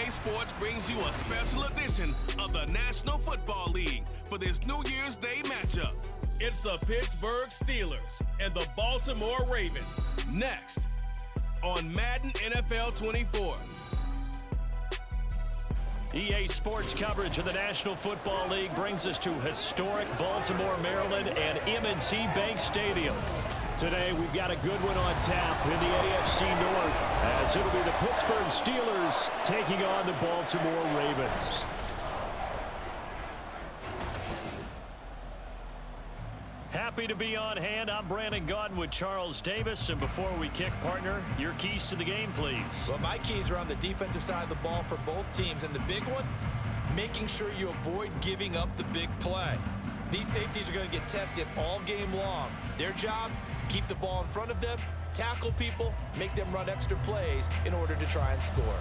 EA Sports brings you a special edition of the National Football League for this New Year's Day matchup. It's the Pittsburgh Steelers and the Baltimore Ravens. Next on Madden NFL 24. EA Sports coverage of the National Football League brings us to historic Baltimore, Maryland, and M&T Bank Stadium. Today, we've got a good one on tap in the AFC North, as it'll be the Pittsburgh Steelers taking on the Baltimore Ravens. Happy to be on hand. I'm Brandon Gaudin with Charles Davis. And before we kick, partner, your keys to the game, please. Well, my keys are on the defensive side of the ball for both teams. And the big one, making sure you avoid giving up the big play. These safeties are going to get tested all game long. Their job, keep the ball in front of them, tackle people, make them run extra plays in order to try and score.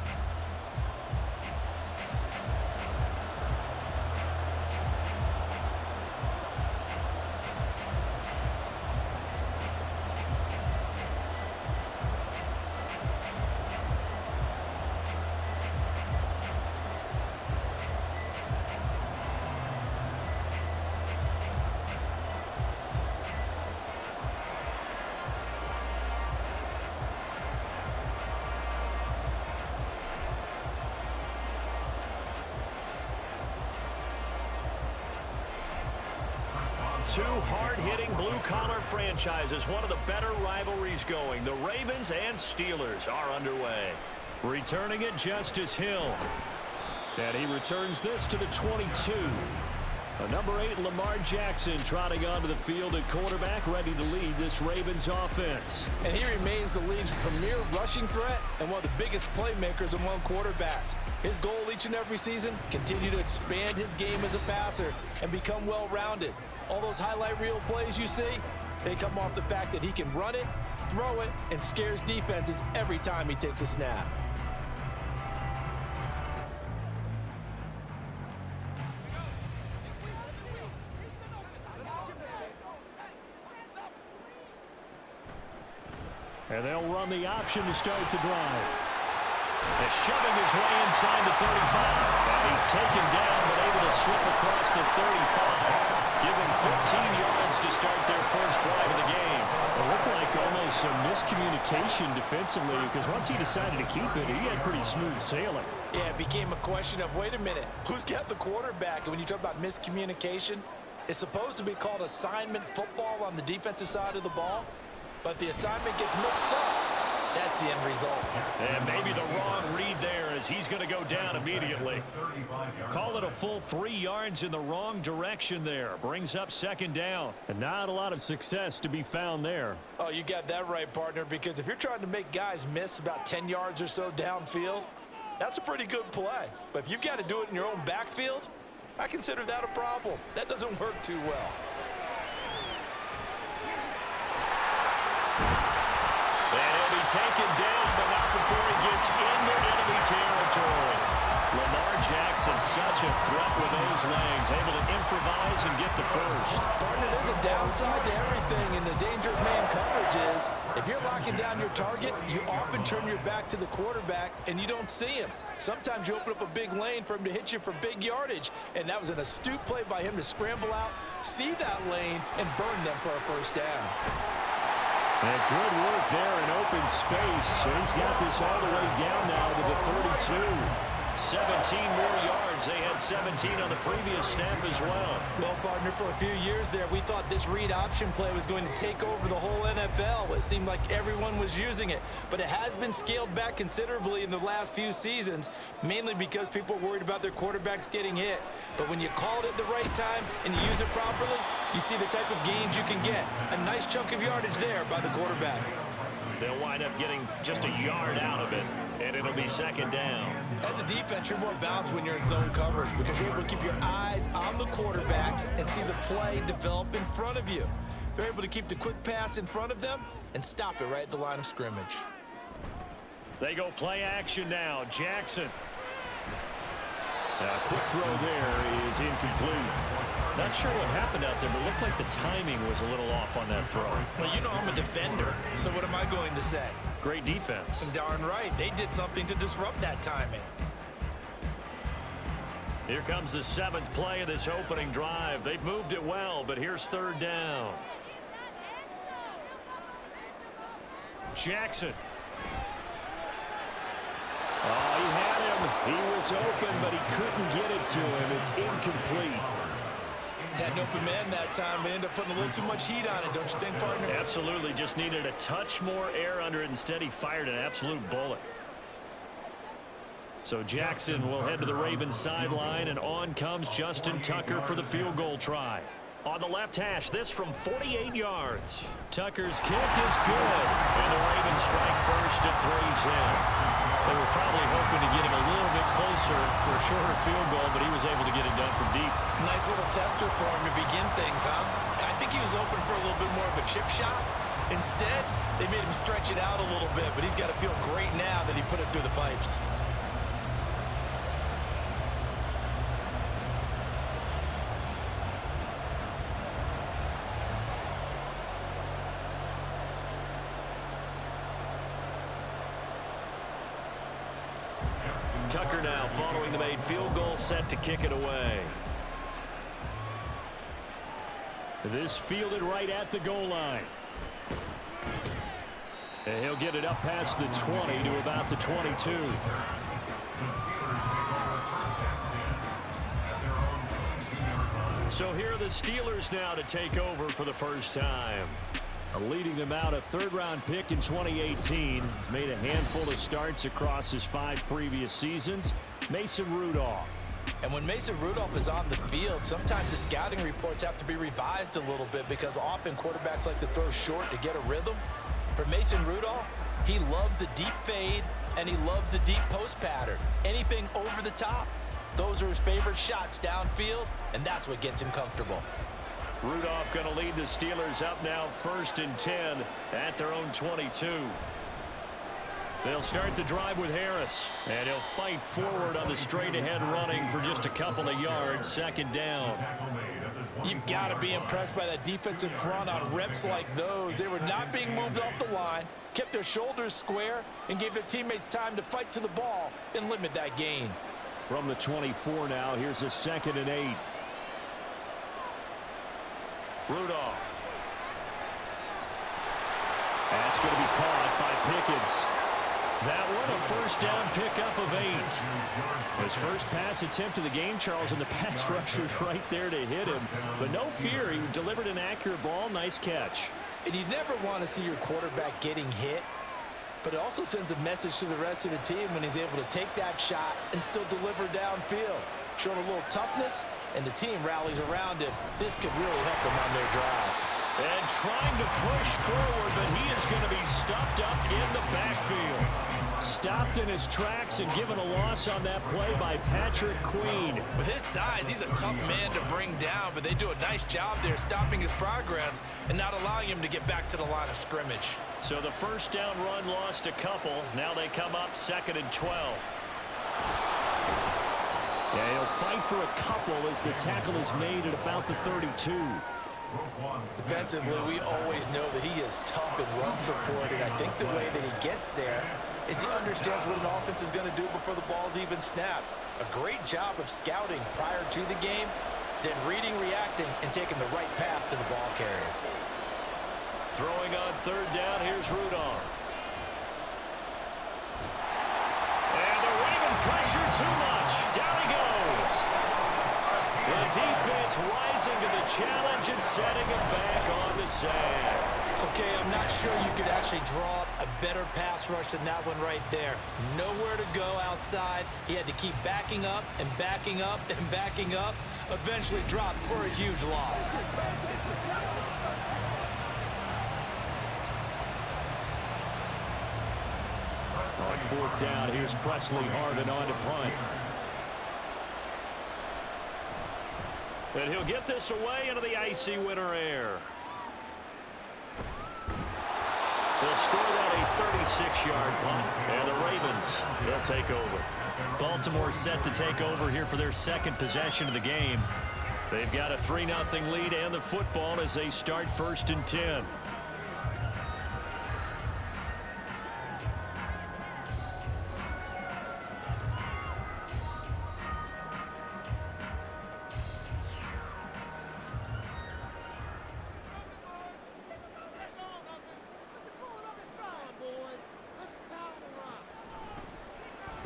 Two hard-hitting blue-collar franchises, one of the better rivalries going. The Ravens and Steelers are underway. Returning it, Justice Hill. And he returns this to the 22. Number 8, Lamar Jackson, trotting onto the field at quarterback, ready to lead this Ravens offense. And he remains the league's premier rushing threat and one of the biggest playmakers among quarterbacks. His goal each and every season, continue to expand his game as a passer and become well-rounded. All those highlight reel plays you see, they come off the fact that he can run it, throw it, and scares defenses every time he takes a snap. And they'll run the option to start the drive. And shoving his way inside the 35. And he's taken down, but able to slip across the 35. Giving 15 yards to start their first drive of the game. It looked like almost some miscommunication defensively, because once he decided to keep it, he had pretty smooth sailing. Yeah, it became a question of, wait a minute, who's got the quarterback? And when you talk about miscommunication, it's supposed to be called assignment football on the defensive side of the ball. But the assignment gets mixed up. That's the end result. And maybe the wrong read there, as he's going to go down immediately. Call it a full 3 yards in the wrong direction there. Brings up second down. And not a lot of success to be found there. Oh, you got that right, partner, because if you're trying to make guys miss about 10 yards or so downfield, that's a pretty good play. But if you've got to do it in your own backfield, I consider that a problem. That doesn't work too well. Taken down, but not before he gets into enemy territory. Lamar Jackson, such a threat with those legs, able to improvise and get the first. Partner, there's a downside to everything, and the danger of man coverage is if you're locking down your target, you often turn your back to the quarterback and you don't see him. Sometimes you open up a big lane for him to hit you for big yardage, and that was an astute play by him to scramble out, see that lane, and burn them for a first down. And good work there in open space. He's got this all the way down now to the 32. 17 more yards. They had 17 on the previous snap as well. Well, partner, for a few years there, we thought this read option play was going to take over the whole NFL. It seemed like everyone was using it. But it has been scaled back considerably in the last few seasons, mainly because people are worried about their quarterbacks getting hit. But when you call it at the right time and you use it properly, you see the type of gains you can get. A nice chunk of yardage there by the quarterback. They'll wind up getting just a yard out of it, and it'll be second down. As a defense, you're more balanced when you're in zone coverage because you're able to keep your eyes on the quarterback and see the play develop in front of you. They're able to keep the quick pass in front of them and stop it right at the line of scrimmage. They go play action now. Jackson. A quick throw there is incomplete. Not sure what happened out there, but it looked like the timing was a little off on that throw. Well, you know I'm a defender, so what am I going to say? Great defense. Darn right. They did something to disrupt that timing. Here comes the 7th play of this opening drive. They've moved it well, but here's 3rd down. Jackson. Oh, he had him. He was open, but he couldn't get it to him. It's incomplete. Had an open man that time, but ended up putting a little too much heat on it, don't you think, partner? Absolutely. Just needed a touch more air under it. Instead, he fired an absolute bullet. So Jackson will head to the Ravens sideline, and on comes Justin Tucker for the field goal try. On the left hash, this from 48 yards. Tucker's kick is good, and the Ravens strike first at 3's in. They were probably hoping to get him a little bit closer for a shorter field goal, but he was able to get it done from deep. Nice little tester for him to begin things, huh? I think he was open for a little bit more of a chip shot. Instead, they made him stretch it out a little bit, but he's got to feel great now that he put it through the pipes. Tucker now following the made field goal, set to kick it away. This fielded right at the goal line. And he'll get it up past the 20 to about the 22. So here are the Steelers now to take over for the first time. Leading them out, a 3rd-round pick in 2018. He's made a handful of starts across his 5 previous seasons. Mason Rudolph. And when Mason Rudolph is on the field, sometimes the scouting reports have to be revised a little bit because often quarterbacks like to throw short to get a rhythm. For Mason Rudolph, he loves the deep fade and he loves the deep post pattern. Anything over the top, those are his favorite shots downfield, and that's what gets him comfortable. Rudolph going to lead the Steelers up now 1st and 10 at their own 22. They'll start the drive with Harris, and he'll fight forward on the straight-ahead running for just a couple of yards. 2nd down. You've got to be impressed by that defensive front on reps like those. They were not being moved off the line, kept their shoulders square, and gave their teammates time to fight to the ball and limit that gain. From the 24 now, here's a 2nd and 8. Rudolph. That's going to be caught by Pickens. That one a 1st down pickup of 8. His first pass attempt of the game, Charles, and the pass rusher's right there to hit him. But no fear, he delivered an accurate ball. Nice catch. And you never want to see your quarterback getting hit, but it also sends a message to the rest of the team when he's able to take that shot and still deliver downfield. Showing a little toughness, and the team rallies around him. This could really help them on their drive. And trying to push forward, but he is going to be stuffed up in the backfield. Stopped in his tracks and given a loss on that play by Patrick Queen. With his size, he's a tough man to bring down, but they do a nice job there stopping his progress and not allowing him to get back to the line of scrimmage. So the 1st down run lost a couple. Now they come up 2nd and 12. Yeah, he'll fight for a couple as the tackle is made at about the 32. Defensively, we always know that he is tough in run support, and I think the way that he gets there is he understands what an offense is going to do before the ball's even snapped. A great job of scouting prior to the game, then reading, reacting, and taking the right path to the ball carrier. Throwing on 3rd down, here's Rudolph. And the Raven pressure too much. Down he goes. The defense rising to the challenge and setting him back on the sand. Okay, I'm not sure you could actually draw up a better pass rush than that one right there. Nowhere to go outside. He had to keep backing up and backing up and backing up. Eventually dropped for a huge loss. On 4th down, here's Presley Harvin on to punt. And he'll get this away into the icy winter air. They'll score that a 36-yard punt. And the Ravens, they'll take over. Baltimore set to take over here for their 2nd possession of the game. They've got a 3-0 lead and the football as they start 1st and 10.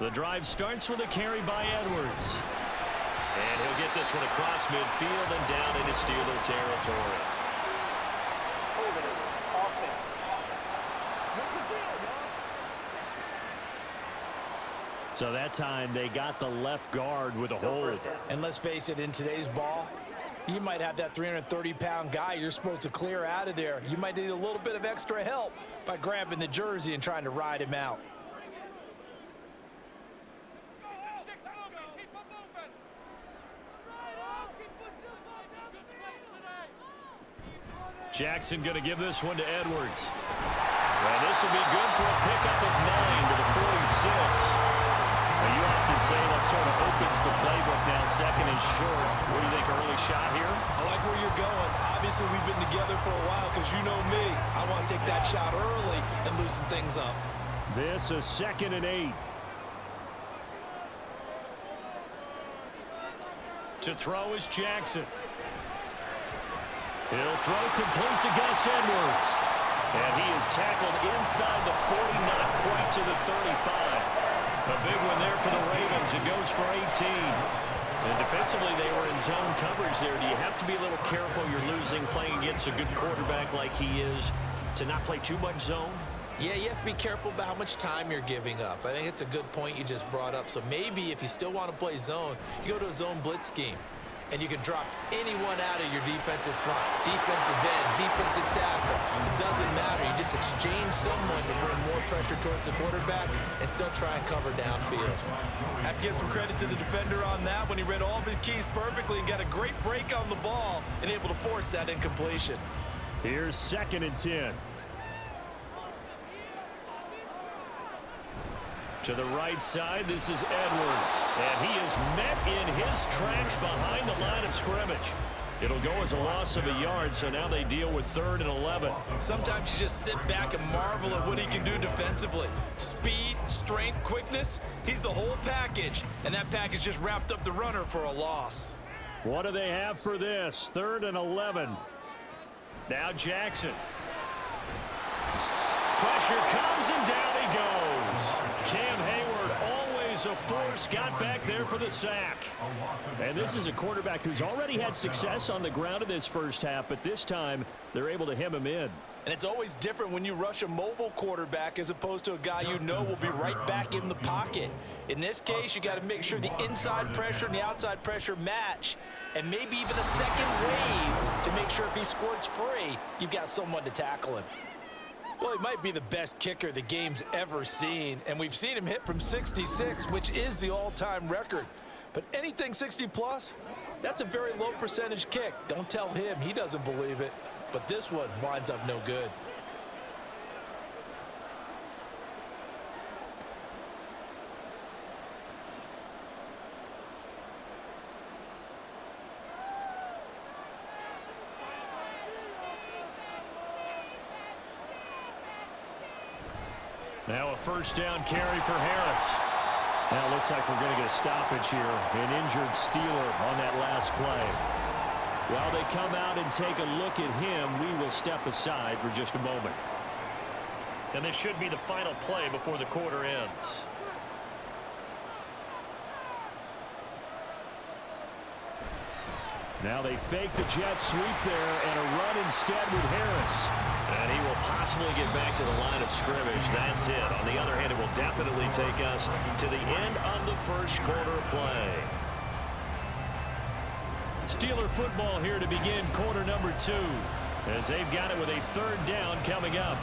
The drive starts with a carry by Edwards. And he'll get this one across midfield and down into Steeler territory. So that time they got the left guard with a hold. And let's face it, in today's ball, you might have that 330-pound guy you're supposed to clear out of there. You might need a little bit of extra help by grabbing the jersey and trying to ride him out. Jackson going to give this one to Edwards. And this will be good for a pickup of 9 to the 46. Well, you often say that sort of opens the playbook now, second and short. What do you think, early shot here? I like where you're going. Obviously, we've been together for a while because you know me. I want to take that shot early and loosen things up. This is 2nd and 8. To throw is Jackson. He'll throw complete to Gus Edwards. And he is tackled inside the 40, not quite to the 35. A big one there for the Ravens. It goes for 18. And defensively, they were in zone coverage there. Do you have to be a little careful? You're losing playing against a good quarterback like he is to not play too much zone? Yeah, you have to be careful about how much time you're giving up. I think it's a good point you just brought up. So maybe if you still want to play zone, you go to a zone blitz scheme. And you can drop anyone out of your defensive front, defensive end, defensive tackle. It doesn't matter. You just exchange someone to bring more pressure towards the quarterback and still try and cover downfield. I have to give some credit to the defender on that when he read all of his keys perfectly and got a great break on the ball and able to force that incompletion. Here's 2nd and 10. To the right side, this is Edwards. And he is met in his tracks behind the line of scrimmage. It'll go as a loss of a yard, so now they deal with 3rd and 11. Sometimes you just sit back and marvel at what he can do defensively. Speed, strength, quickness, he's the whole package. And that package just wrapped up the runner for a loss. What do they have for this? 3rd and 11. Now Jackson. Pressure comes and down he goes. Cam Hayward, always a force, got back there for the sack. And this is a quarterback who's already had success on the ground in this first half, but this time they're able to hem him in. And it's always different when you rush a mobile quarterback as opposed to a guy you know will be right back in the pocket. In this case, you got to make sure the inside pressure and the outside pressure match, and maybe even a second wave to make sure if he squirts free, you've got someone to tackle him. Well, he might be the best kicker the game's ever seen, and we've seen him hit from 66, which is the all-time record. But anything 60-plus, that's a very low percentage kick. Don't tell him he doesn't believe it, but this one winds up no good. Now a first down carry for Harris. Now it looks like we're going to get a stoppage here. An injured Steeler on that last play. While they come out and take a look at him, we will step aside for just a moment. And this should be the final play before the quarter ends. Now they fake the jet sweep there and a run instead with Harris. And he will possibly get back to the line of scrimmage. That's it. On the other hand, it will definitely take us to the end of the first quarter of play. Steeler football here to begin quarter number 2 as they've got it with a 3rd down coming up.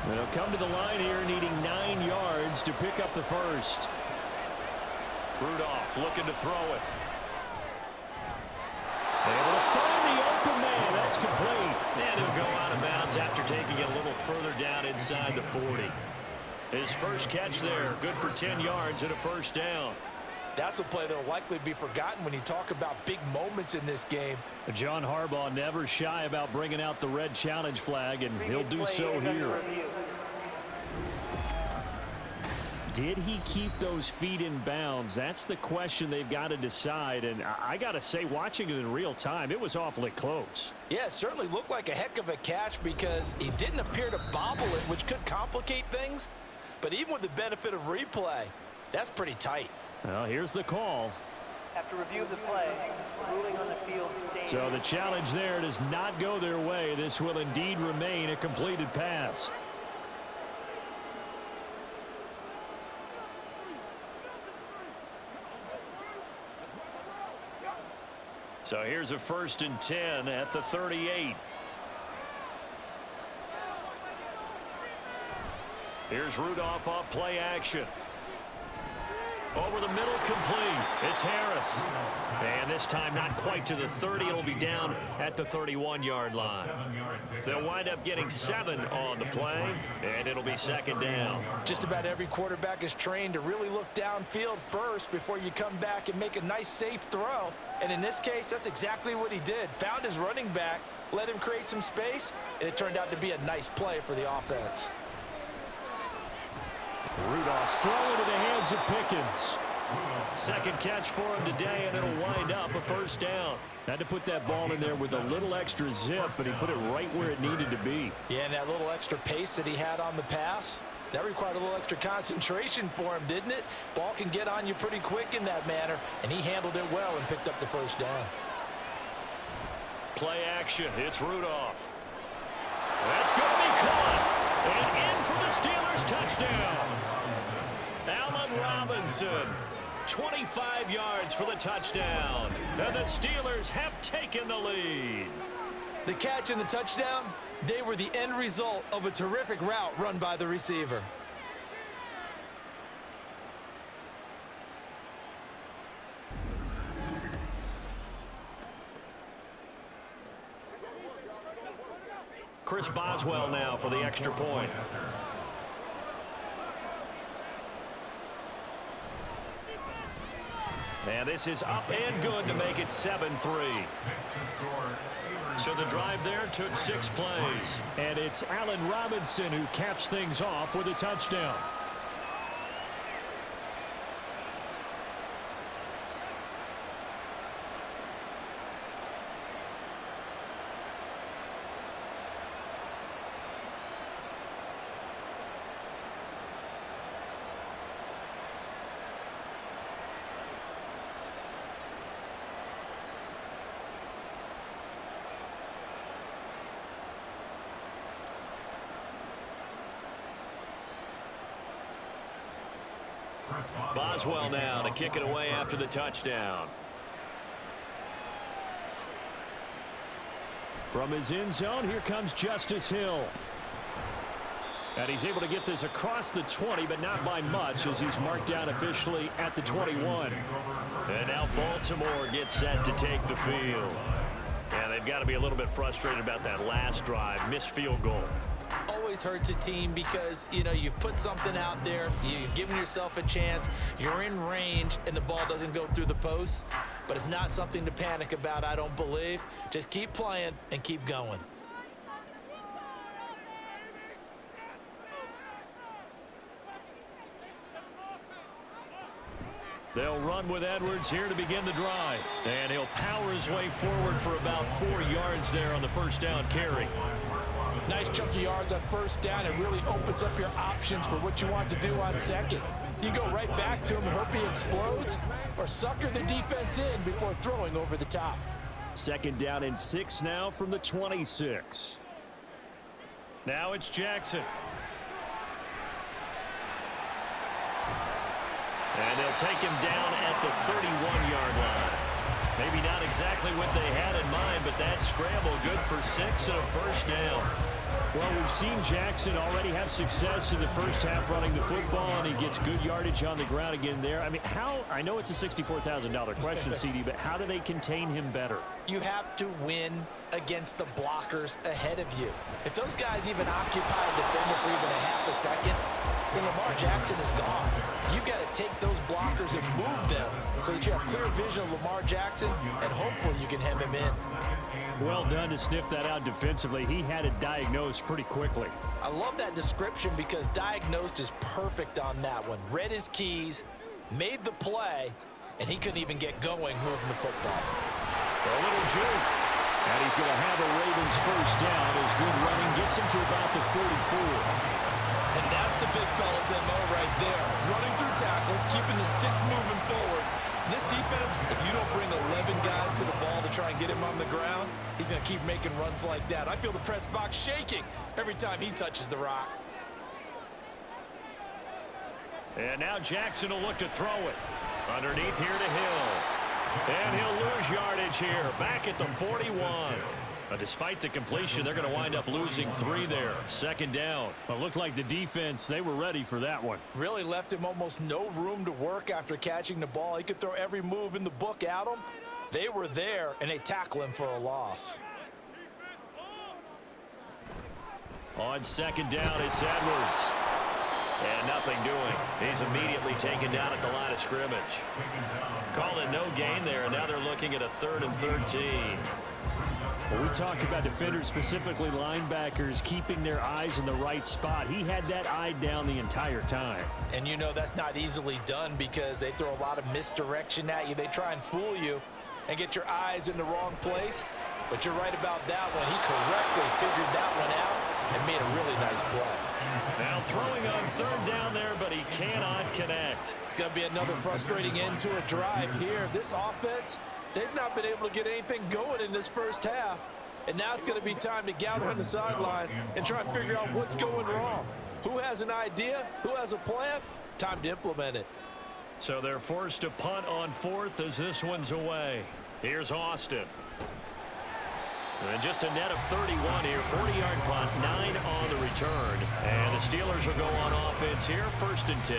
They'll come to the line here needing 9 yards to pick up the first. Rudolph looking to throw it. Able to find the open man. That's complete. And he'll go out of bounds after taking it a little further down inside the 40. His first catch there, good for 10 yards and a first down. That's a play that will likely be forgotten when you talk about big moments in this game. John Harbaugh never shy about bringing out the red challenge flag, and he'll do so here. Did he keep those feet in bounds? That's the question they've got to decide. And I got to say, watching it in real time, it was awfully close. Yeah, it certainly looked like a heck of a catch because he didn't appear to bobble it, which could complicate things. But even with the benefit of replay, that's pretty tight. Well, here's the call. After review of the play, ruling on the field stays. So the challenge there does not go their way. This will indeed remain a completed pass. So here's a 1st and 10 at the 38. Here's Rudolph off play action. Over the middle, complete. It's Harris. And this time not quite to the 30. It'll be down at the 31-yard line. They'll wind up getting 7 on the play, and it'll be 2nd down. Just about every quarterback is trained to really look downfield first before you come back and make a nice, safe throw. And in this case, that's exactly what he did. Found his running back, let him create some space, and it turned out to be a nice play for the offense. Rudolph throw into the hands of Pickens. 2nd catch for him today, and it'll wind up a 1st down. Had to put that ball in there with a little extra zip, but he put it right where it needed to be. Yeah, and that little extra pace that he had on the pass, that required a little extra concentration for him, didn't it? Ball can get on you pretty quick in that manner, and he handled it well and picked up the 1st down. Play action. It's Rudolph. That's going to be caught. And in for the Steelers touchdown. Allen Robinson, 25 yards for the touchdown. And the Steelers have taken the lead. The catch and the touchdown, they were the end result of a terrific route run by the receiver. Chris Boswell now for the extra point. And this is up and good to make it 7-3. So the drive there took 6 plays. And it's Allen Robinson who caps things off with a touchdown. Boswell now to kick it away after the touchdown. From his end zone, here comes Justice Hill. And he's able to get this across the 20, but not by much, as he's marked down officially at the 21. And now Baltimore gets set to take the field. And they've got to be a little bit frustrated about that last drive, missed field goal. Always hurts a team because, you know, you've put something out there, you've given yourself a chance, you're in range, and the ball doesn't go through the posts. But it's not something to panic about, I don't believe. Just keep playing and keep going. They'll run with Edwards here to begin the drive. And he'll power his way forward for about 4 yards there on the 1st down carry. Nice chunky yards on 1st down. It really opens up your options for what you want to do on 2nd. You go right back to him and hope he explodes, or sucker the defense in before throwing over the top. 2nd down and 6 now from the 26. Now it's Jackson. And they'll take him down at the 31-yard line. Maybe not exactly what they had in mind, but that scramble good for 6 and a 1st down. Well, we've seen Jackson already have success in the first half running the football, and he gets good yardage on the ground again there. I mean, I know it's a $64,000 question, CD, but how do they contain him better? You have to win against the blockers ahead of you. If those guys even occupy a defender for even a half a second, then Lamar Jackson is gone. You've got to take those blockers and move them so that you have clear vision of Lamar Jackson, and hopefully you can hem him in. Well done to sniff that out defensively. He had it diagnosed pretty quickly. I love that description because diagnosed is perfect on that one. Read his keys, made the play, and he couldn't even get going moving the football. A little juke. And he's going to have a Ravens first down as good running gets him to about the 44. And that's the big fella's MO right there. Running through tackles, keeping the sticks moving forward. This defense, if you don't bring 11 guys to the ball to try and get him on the ground, he's going to keep making runs like that. I feel the press box shaking every time he touches the rock. And now Jackson will look to throw it. Underneath here to Hill. And he'll lose yardage here, back at the 41. Despite the completion, they're going to wind up losing 3 there. Second down. It looked like the defense, they were ready for that one. Really left him almost no room to work after catching the ball. He could throw every move in the book at him. They were there, and they tackle him for a loss. On second down, it's Edwards. And nothing doing. He's immediately taken down at the line of scrimmage. Call it no gain there, and now they're looking at a 3rd and 13. Well, we talk about defenders, specifically linebackers, keeping their eyes in the right spot. He had that eye down the entire time. And you know that's not easily done because they throw a lot of misdirection at you. They try and fool you and get your eyes in the wrong place. But you're right about that one. He correctly figured that one out and made a really nice play. Now throwing on 3rd down there, but he cannot connect. It's going to be another frustrating end to a drive here. This offense, they've not been able to get anything going in this first half. And now it's going to be time to gather on the sidelines and try and figure out what's going wrong. Who has an idea? Who has a plan? Time to implement it. So they're forced to punt on 4th as this one's away. Here's Austin. And just a net of 31 here. 40-yard punt, 9 on the return. And the Steelers will go on offense here, 1st and 10.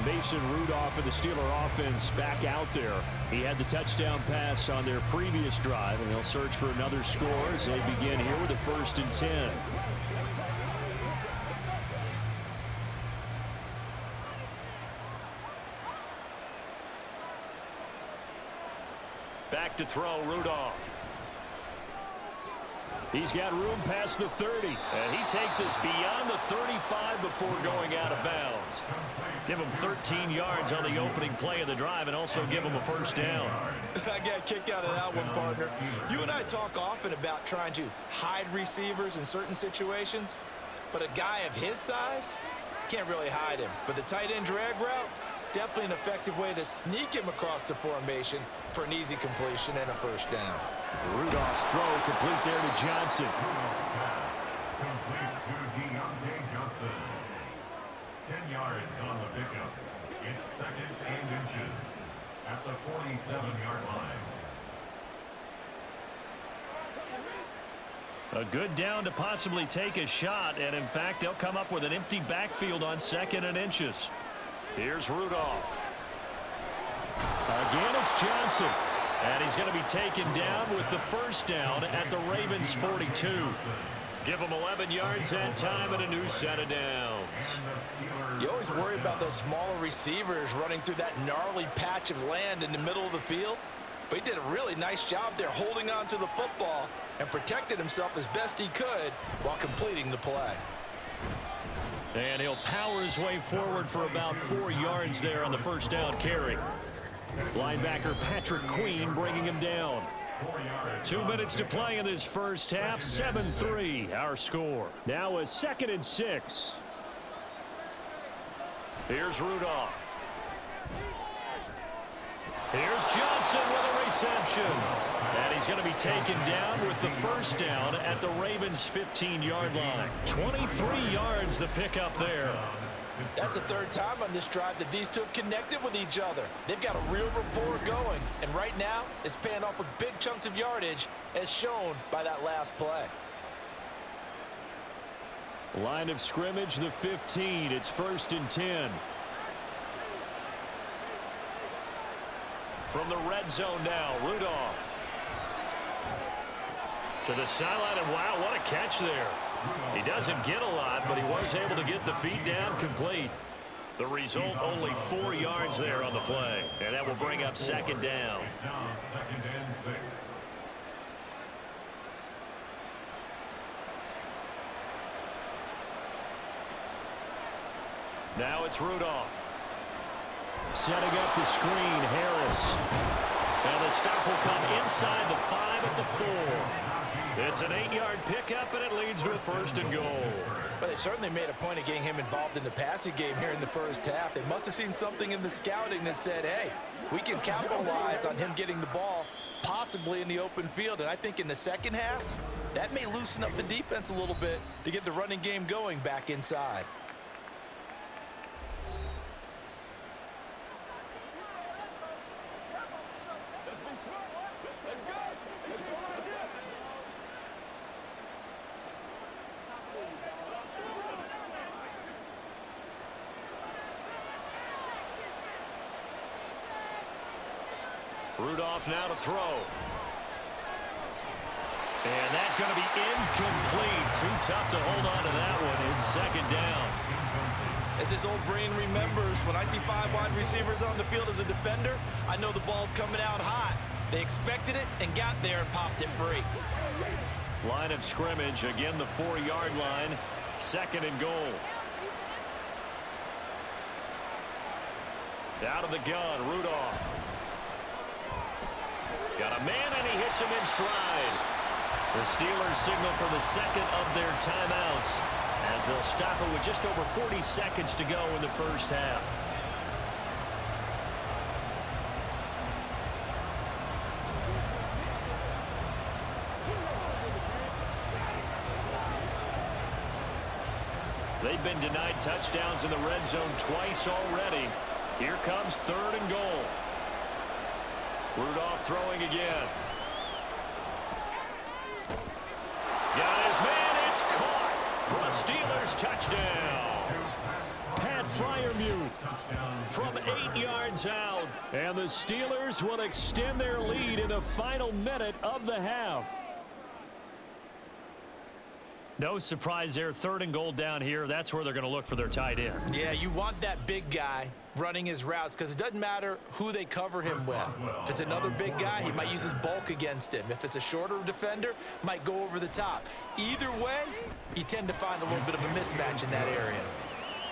Mason Rudolph and the Steeler offense back out there. He had the touchdown pass on their previous drive, and they'll search for another score as they begin here with a 1st and 10. Back to throw, Rudolph. He's got room past the 30. And he takes us beyond the 35 before going out of bounds. Give him 13 yards on the opening play of the drive and also give him a first down. I got a kick out of that one, partner. You and I talk often about trying to hide receivers in certain situations, but a guy of his size can't really hide him. But the tight end drag route, definitely an effective way to sneak him across the formation for an easy completion and a first down. Rudolph's throw complete there to Johnson. Complete to Deontay Johnson. 10 yards on the pickup. It's 2nd and inches at the 47-yard line. A good down to possibly take a shot, and in fact, they'll come up with an empty backfield on 2nd and inches. Here's Rudolph. Again, it's Johnson. And he's going to be taken down with the first down at the Ravens' 42. Give him 11 yards that time and a new set of downs. You always worry about those smaller receivers running through that gnarly patch of land in the middle of the field. But he did a really nice job there holding on to the football and protected himself as best he could while completing the play. And he'll power his way forward for about 4 yards there on the first down carry. Linebacker Patrick Queen bringing him down. 2 minutes to play in this first half. 7-3 our score. Now a 2nd and 6. Here's Rudolph. Here's Johnson with a reception. And he's going to be taken down with the first down at the Ravens' 15-yard line. 23 yards the pickup there. That's the 3rd time on this drive that these two have connected with each other. They've got a real rapport going. And right now, it's paying off with big chunks of yardage as shown by that last play. Line of scrimmage, the 15. It's 1st and 10. From the red zone now, Rudolph. To the sideline, and wow, what a catch there. He doesn't get a lot, but he was able to get the feet down complete. The result, only 4 yards there on the play. And that will bring up 2nd down. It's now 2nd and 6. Now it's Rudolph. Setting up the screen, Harris. And the stop will come inside the 5 at the 4. It's an 8-yard pickup, and it leads to a 1st and goal. But they certainly made a point of getting him involved in the passing game here in the first half. They must have seen something in the scouting that said, hey, we can capitalize on him getting the ball possibly in the open field. And I think in the second half, that may loosen up the defense a little bit to get the running game going back inside. Rudolph now to throw. And that's going to be incomplete. Too tough to hold on to that one. It's 2nd down. As his old brain remembers, when I see 5 wide receivers on the field as a defender, I know the ball's coming out hot. They expected it and got there and popped it free. Line of scrimmage, again the 4-yard line. 2nd and goal. Out of the gun, Rudolph. Got a man, and he hits him in stride. The Steelers signal for the 2nd of their timeouts as they'll stop it with just over 40 seconds to go in the first half. They've been denied touchdowns in the red zone twice already. Here comes 3rd and goal. Rudolph throwing again. Got his man. It's caught for a Steelers touchdown. Pat Freiermuth from 8 yards out. And the Steelers will extend their lead in the final minute of the half. No surprise there. 3rd and goal down here. That's where they're going to look for their tight end. Yeah, you want that big guy running his routes because it doesn't matter who they cover him with. If it's another big guy, he might use his bulk against him. If it's a shorter defender, might go over the top. Either way, you tend to find a little bit of a mismatch in that area.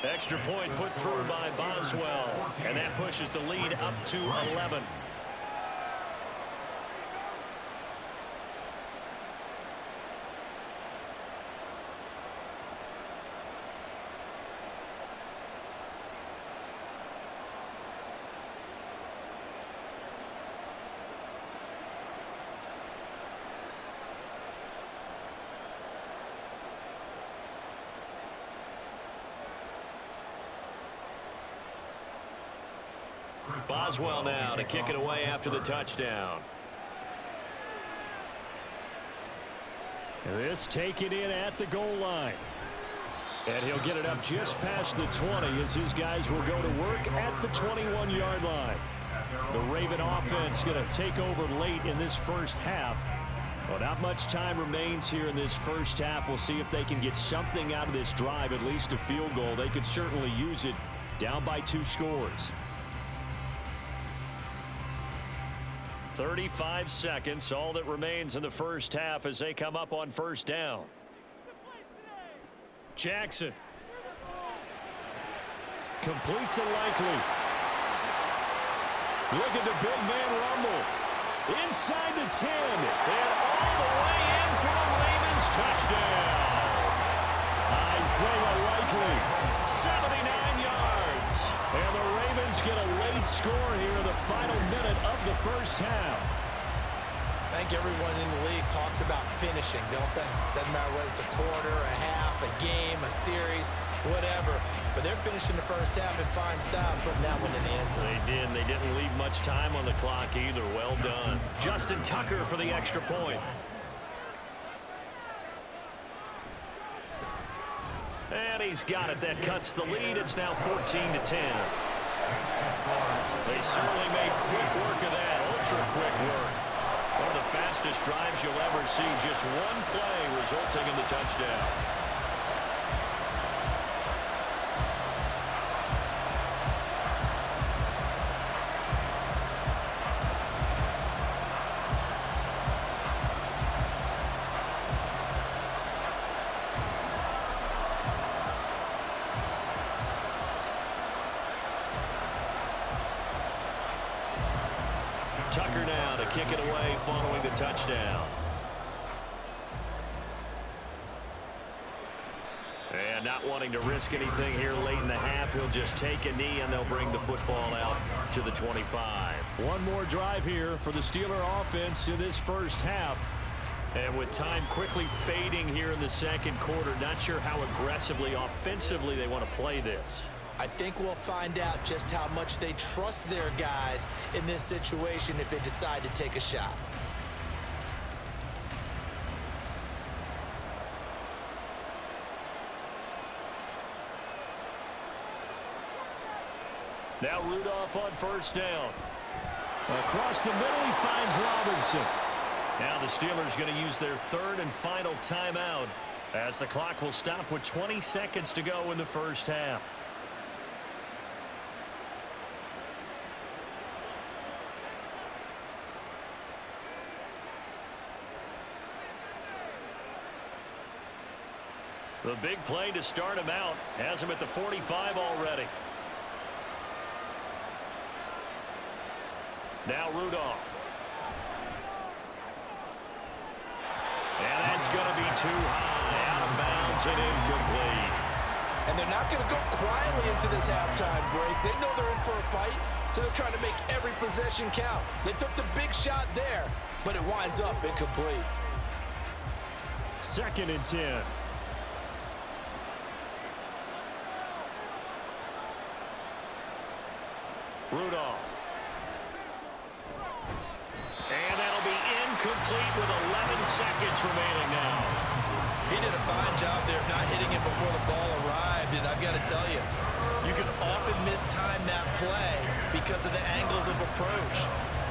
Extra point put through by Boswell, and that pushes the lead up to 11. Boswell now to kick it away after the touchdown. This taken in at the goal line. And he'll get it up just past the 20 as his guys will go to work at the 21-yard line. The Raven offense going to take over late in this first half. Well, not much time remains here in this first half. We'll see if they can get something out of this drive, at least a field goal. They could certainly use it down by 2 scores. 35 seconds, all that remains in the first half as they come up on 1st down. Jackson. Complete to Likely. Look at the big man rumble. Inside the 10. And all the way in for the Ravens touchdown. Isaiah Likely. 79 yards. And the Ravens get a late score here in the final minute of the first half. I think everyone in the league talks about finishing, don't they? Doesn't matter whether it's a quarter, a half, a game, a series, whatever. But they're finishing the first half in fine style, putting that one in the end zone. They did. They didn't leave much time on the clock either. Well done. Justin Tucker for the extra point. And he's got it. That cuts the lead. It's now 14-10. They certainly made quick work of that. Ultra quick work. One of the fastest drives you'll ever see. Just one play resulting in the touchdown. Tucker now to kick it away following the touchdown. And not wanting to risk anything here late in the half, he'll just take a knee and they'll bring the football out to the 25. One more drive here for the Steeler offense in this first half. And with time quickly fading here in the second quarter, not sure how aggressively, offensively they want to play this. I think we'll find out just how much they trust their guys in this situation if they decide to take a shot. Now Rudolph on first down. Across the middle, he finds Robinson. Now the Steelers going to use their third and final timeout as the clock will stop with 20 seconds to go in the first half. The big play to start him out has him at the 45 already. Now Rudolph. And that's going to be too high. Out of bounds and incomplete. And they're not going to go quietly into this halftime break. They know they're in for a fight, so they're trying to make every possession count. They took the big shot there, but it winds up incomplete. 2nd and 10. Rudolph. And that'll be incomplete with 11 seconds remaining now. He did a fine job there of not hitting it before the ball arrived, and I've got to tell you, you can often mistime that play because of the angles of approach.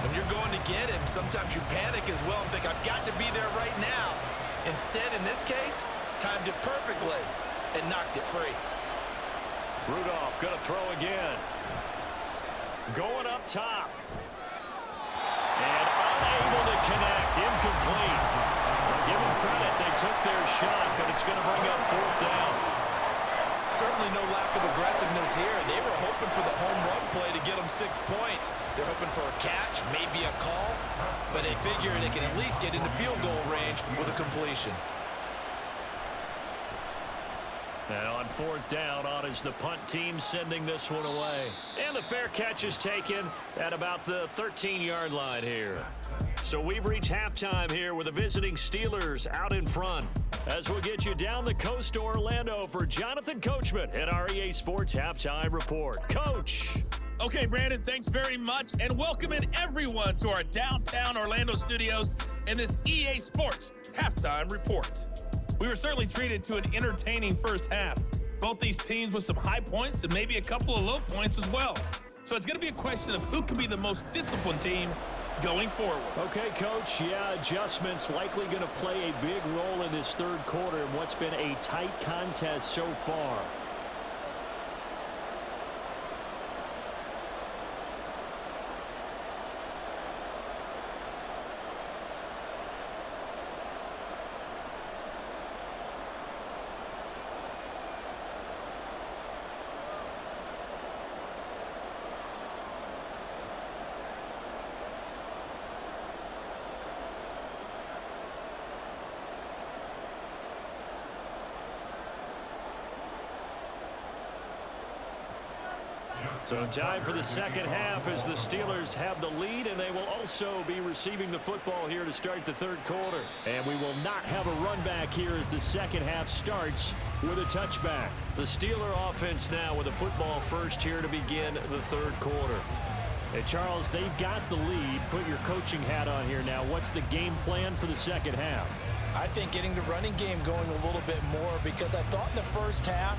When you're going to get him, sometimes you panic as well and think, I've got to be there right now. Instead, in this case, timed it perfectly and knocked it free. Rudolph going to throw again. Going up top. And unable to connect. Incomplete. Well, give them credit. They took their shot, but it's going to bring up 4th down. Certainly no lack of aggressiveness here. They were hoping for the home run play to get them 6 points. They're hoping for a catch, maybe a call, but they figure they can at least get into field goal range with a completion. And on 4th down, on is the punt team sending this one away. And the fair catch is taken at about the 13-yard line here. So we've reached halftime here with the visiting Steelers out in front. As we'll get you down the coast to Orlando for Jonathan Coachman at our EA Sports Halftime Report. Coach. Okay, Brandon, thanks very much, and welcoming everyone to our downtown Orlando studios in this EA Sports Halftime Report. We were certainly treated to an entertaining first half. Both these teams with some high points and maybe a couple of low points as well. So it's going to be a question of who can be the most disciplined team going forward. Okay, Coach, yeah, adjustments likely going to play a big role in this third quarter in what's been a tight contest so far. So time for the second half as the Steelers have the lead, and they will also be receiving the football here to start the third quarter. And we will not have a run back here as the second half starts with a touchback. The Steeler offense now with a football first here to begin the third quarter. Hey, Charles, they've got the lead. Put your coaching hat on here now. What's the game plan for the second half? I think getting the running game going a little bit more, because I thought in the first half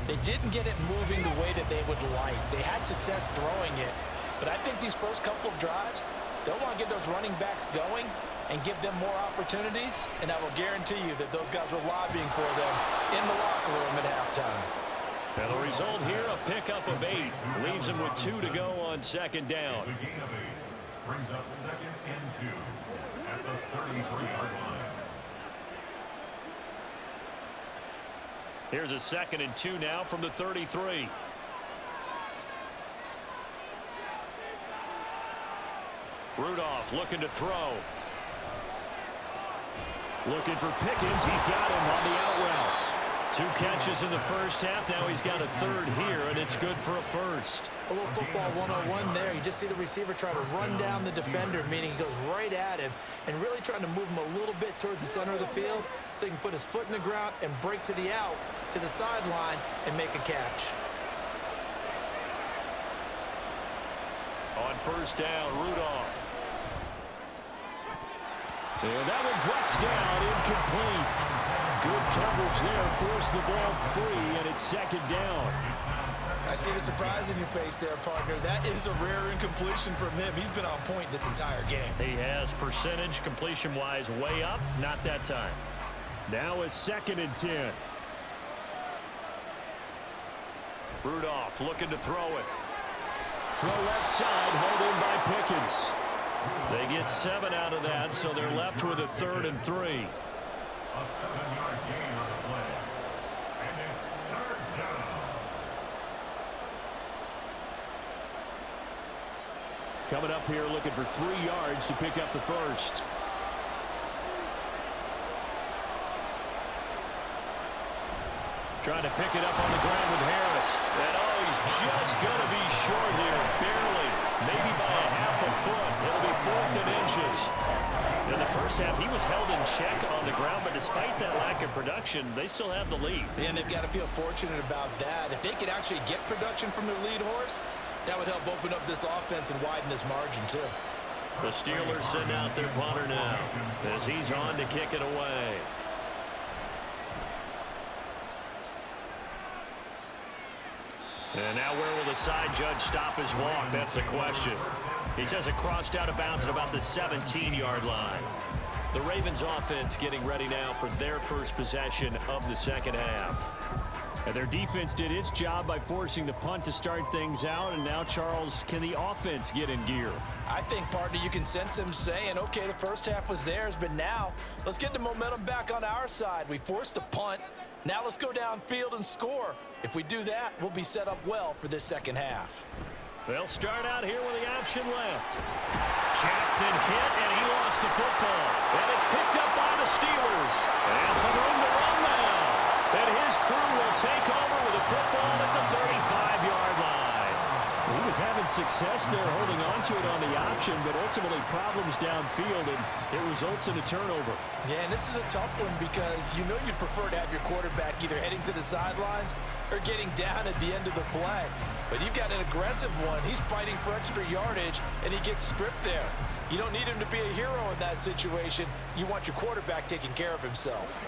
they didn't get it moving the way that they would like. They had success throwing it, but I think these first couple of drives, they'll want to get those running backs going and give them more opportunities, and I will guarantee you that those guys were lobbying for them in the locker room at halftime. And the result here, a pickup of 8. Leaves them with 2 to go on second down. It's a gain of 8. Brings up 2nd and 2 at the 33-yard line. Here's a 2nd and 2 now from the 33. Rudolph looking to throw. Looking for Pickens. He's got him on the out route. 2 catches in the first half. Now he's got a third here, and it's good for a first. A little football 101 there. You just see the receiver try to run down the defender, meaning he goes right at him and really trying to move him a little bit towards the center of the field so he can put his foot in the ground and break to the out, to the sideline, and make a catch. On first down, Rudolph. And that one drops down, incomplete. Good coverage there, forced the ball free, and it's second down. I see the surprise in your face there, partner. That is a rare incompletion from him. He's been on point this entire game. He has percentage completion-wise way up, not that time. Now a 2nd and 10. Rudolph looking to throw it. Throw left side, hauled in by Pickens. They get 7 out of that, so they're left with a 3rd and 3. A 7-yard gain on the play. And it's 3rd down. Coming up here looking for 3 yards to pick up the first. Trying to pick it up on the ground with Harris. And he's just going to be short here, barely. Maybe by a half a foot. It'll be 4th and inches. In the first half, he was held in check on the ground, but despite that lack of production, they still have the lead. And they've got to feel fortunate about that. If they could actually get production from their lead horse, that would help open up this offense and widen this margin, too. The Steelers send out their punter now as he's on to kick it away. And now where will the side judge stop his walk? That's the question. He says it crossed out of bounds at about the 17-yard line. The Ravens offense getting ready now for their first possession of the second half. And their defense did its job by forcing the punt to start things out. And now, Charles, can the offense get in gear? I think, partner, you can sense them saying, okay, the first half was theirs, but now let's get the momentum back on our side. We forced a punt. Now let's go downfield and score. If we do that, we'll be set up well for this second half. They'll start out here with the option left. Jackson hit, and he lost the football. And it's picked up by the Steelers. And some room to run now. And his crew will take over with the football at the 35-yard line. He was having success there holding on to it on the option, but ultimately problems downfield, and it results in a turnover. Yeah, and this is a tough one because you know you'd prefer to have your quarterback either heading to the sidelines or getting down at the end of the play. But you've got an aggressive one. He's fighting for extra yardage, and he gets stripped there. You don't need him to be a hero in that situation. You want your quarterback taking care of himself.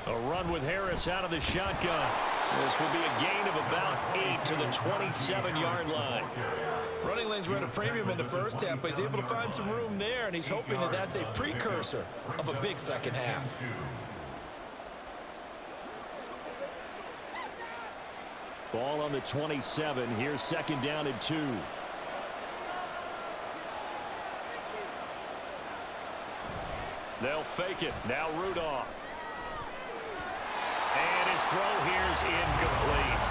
A run with Harris out of the shotgun. This will be a gain of about 8 to the 27-yard line. Running lanes were at a premium in the first half, but he's able to find some room there, and he's hoping that that's a precursor of a big second half. Ball on the 27. Here's 2nd down and 2. They'll fake it. Now Rudolph. And his throw here's incomplete.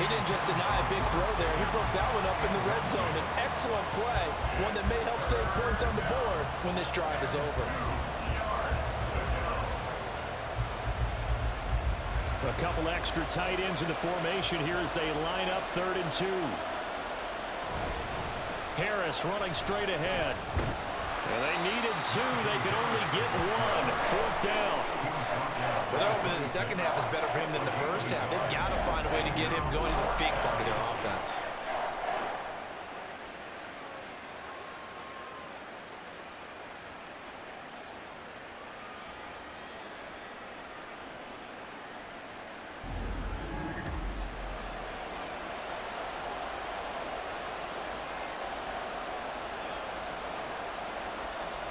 He didn't just deny a big throw there. He broke that one up in the red zone. An excellent play, one that may help save points on the board when this drive is over. A couple extra tight ends in the formation here as they line up 3rd and 2. Harris running straight ahead. And they needed 2. They could only get 1. 4th down. Well, they're hoping that the second half is better for him than the first half. They've got to find a way to get him going. He's a big part of their offense.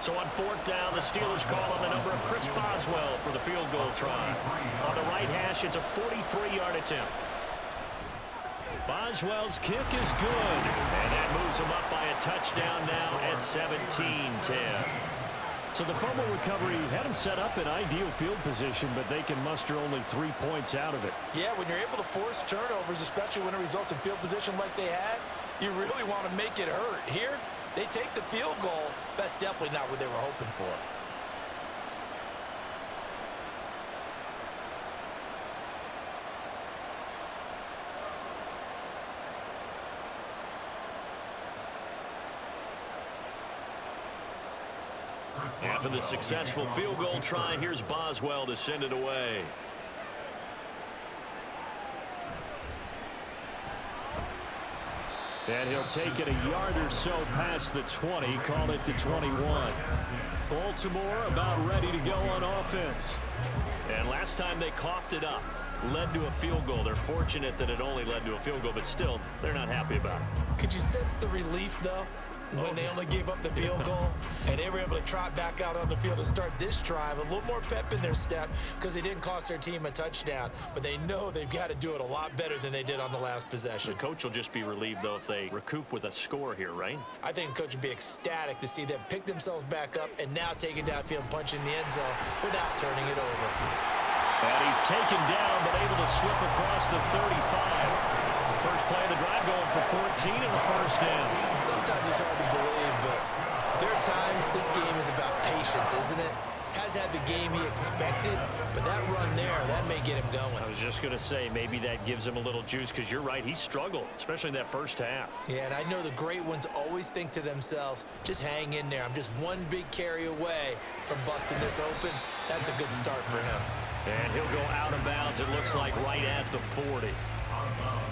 So on 4th down, the Steelers call on the number of Chris Boswell for the field goal try. On the right hash, it's a 43-yard attempt. Boswell's kick is good, and that moves him up by a touchdown now at 17-10. So the fumble recovery had him set up in ideal field position, but they can muster only 3 points out of it. Yeah, when you're able to force turnovers, especially when it results in field position like they had, you really want to make it hurt. Here, they take the field goal. That's definitely not what they were hoping for. After the successful field goal try, here's Boswell to send it away. And he'll take it a yard or so past the 20, call it the 21. Baltimore about ready to go on offense. And last time they coughed it up, led to a field goal. They're fortunate that it only led to a field goal, but still, they're not happy about it. Could you sense the relief, though, when they only gave up the field goal and they were able to trot back out on the field and start this drive? A little more pep in their step because they didn't cost their team a touchdown, but they know they've got to do it a lot better than they did on the last possession. The coach will just be relieved, though, if they recoup with a score here, right? I think the coach would be ecstatic to see them pick themselves back up and now take it downfield and punch in the end zone without turning it over. And he's taken down, but able to slip across the 35. First play of the drive going for 14 and a first down. Sometimes it's hard to believe, but there are times this game is about patience, isn't it? Has had the game he expected, but that run there, that may get him going. I was just going to say, maybe that gives him a little juice, because you're right, he struggled, especially in that first half. Yeah, and I know the great ones always think to themselves, just hang in there. I'm just one big carry away from busting this open. That's a good start for him. And he'll go out of bounds, it looks like, right at the 40.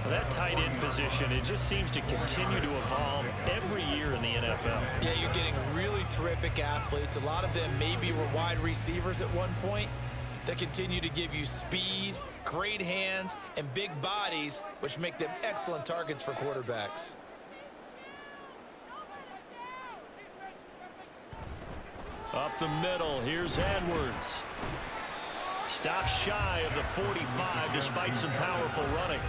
That tight end position, it just seems to continue to evolve every year in the NFL. Yeah, you're getting really terrific athletes. A lot of them maybe were wide receivers at one point that continue to give you speed, great hands, and big bodies, which make them excellent targets for quarterbacks. Up the middle, here's Edwards. Stops shy of the 45 despite some powerful running.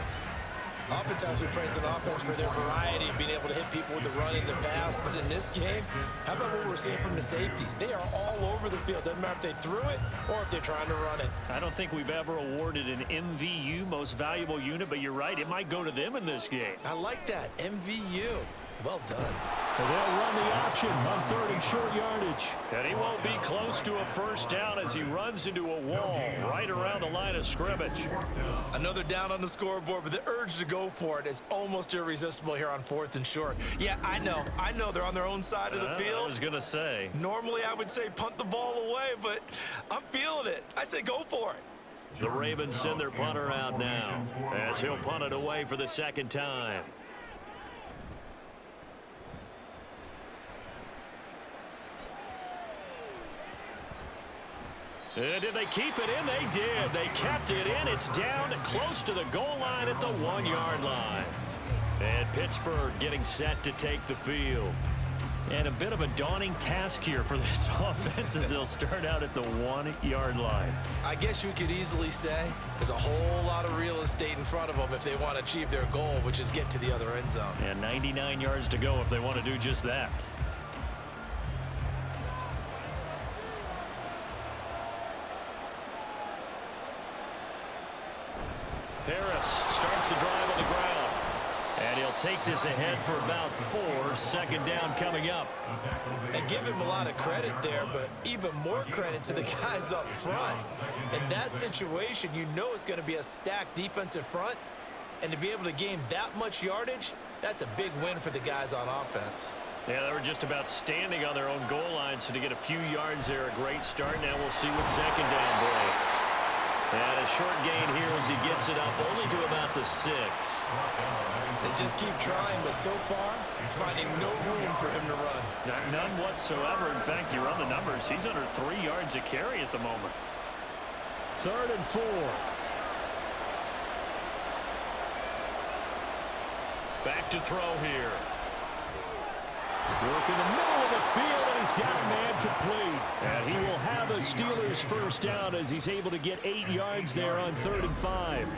Oftentimes we praise an offense for their variety of being able to hit people with the run in the pass, but in this game, how about what we're seeing from the safeties? They are all over the field. Doesn't matter if they threw it or if they're trying to run it. I don't think we've ever awarded an MVU, most valuable unit, but you're right, it might go to them in this game. I like that, MVU. Well done. And they'll run the option on 3rd and short yardage. And he won't be close to a first down as he runs into a wall right around the line of scrimmage. Another down on the scoreboard, but the urge to go for it is almost irresistible here on 4th and short. Yeah, I know they're on their own side of the field. I was going to say. Normally I would say punt the ball away, but I'm feeling it. I say go for it. The Ravens send their punter out now as he'll punt it away for the second time. And did they keep it in? They did. They kept it in. It's down close to the goal line at the 1-yard line. And Pittsburgh getting set to take the field. And a bit of a daunting task here for this offense as they'll start out at the 1-yard line. I guess you could easily say there's a whole lot of real estate in front of them if they want to achieve their goal, which is get to the other end zone. And 99 yards to go if they want to do just that. Harris starts the drive on the ground. And he'll take this ahead for about 4. Second down coming up. And give him a lot of credit there, but even more credit to the guys up front. In that situation, you know it's going to be a stacked defensive front. And to be able to gain that much yardage, that's a big win for the guys on offense. Yeah, they were just about standing on their own goal line, so to get a few yards there, a great start. Now we'll see what second down brings. And a short gain here as he gets it up only to about the 6. They just keep trying, but so far, finding no room for him to run. None whatsoever. In fact, you run the numbers. He's under 3 yards a carry at the moment. 3rd and 4. Back to throw here. Work in the middle of the field, and he's got a man complete. And he will have a Steelers first down as he's able to get 8 yards there on 3rd and 5.